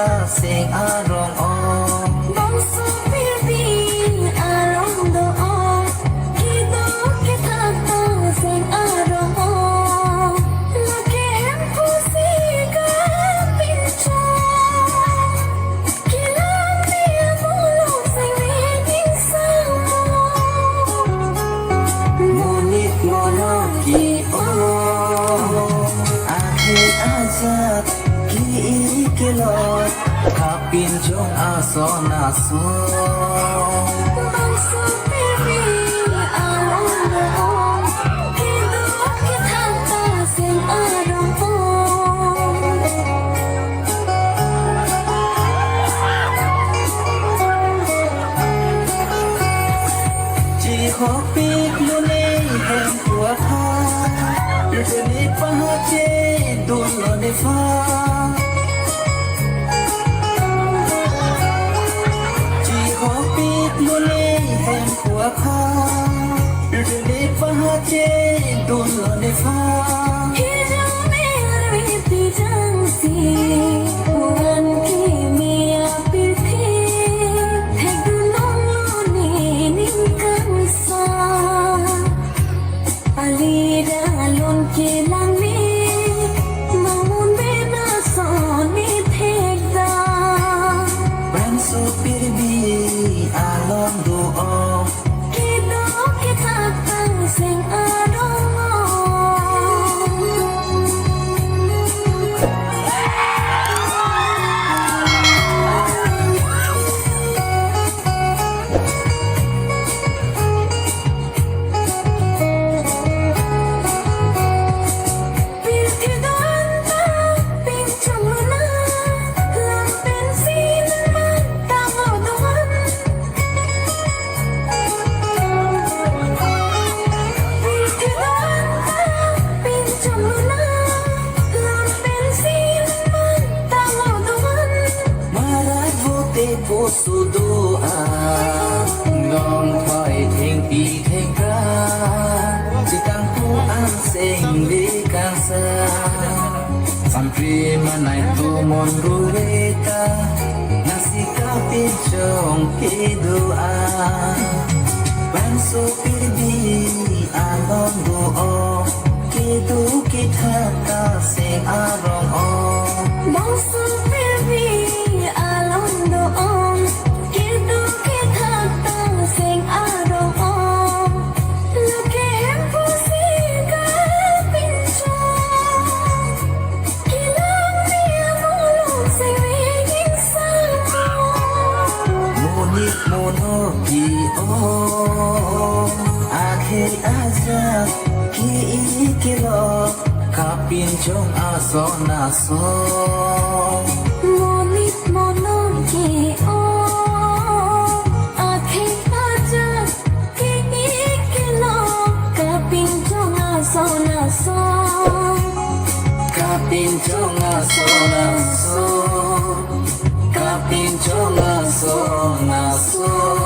ta sing arong on bangsa pirbi arong doon kita kita ta sing arong on lakem pusiga pincho kilang dia mulong sing waiting samo munit monoki akhir azab kilot kapin jong ason ason bangsa pirbi arong doon kita kita ta sing arong on chỉ khó biết luôn ấy em của ta rồi đi phá trên đun lo để phá chỉ khó biết luôn ấy em của ta rồi đi phá trên đun lo để phá Hidang merwiti jangsi bukan kimia pilih hegulong lunin kansa alida alon kilang ni namun bena soni thegda ban sopir bi alon doa kita kita tang sing adong Puso doa ngong thoi theng pi theng ra chỉ càng pu an sing đi càng xa sam pri mà này tu mon ru ve ta nasi ka pi chong pi doa ban so pi bi along go o ki tu ki tha ta sing arong o bangsa pirbi along doon kita kita tang sing arong on lakem pusiga pincho kilang dia mulong sing waiting samo Munit monoki akhir azab kilot kapin jong ason ason Monit monoki akhir aja kikilo kaping jong ason ason kapin jong ason ason kapin jong ason ason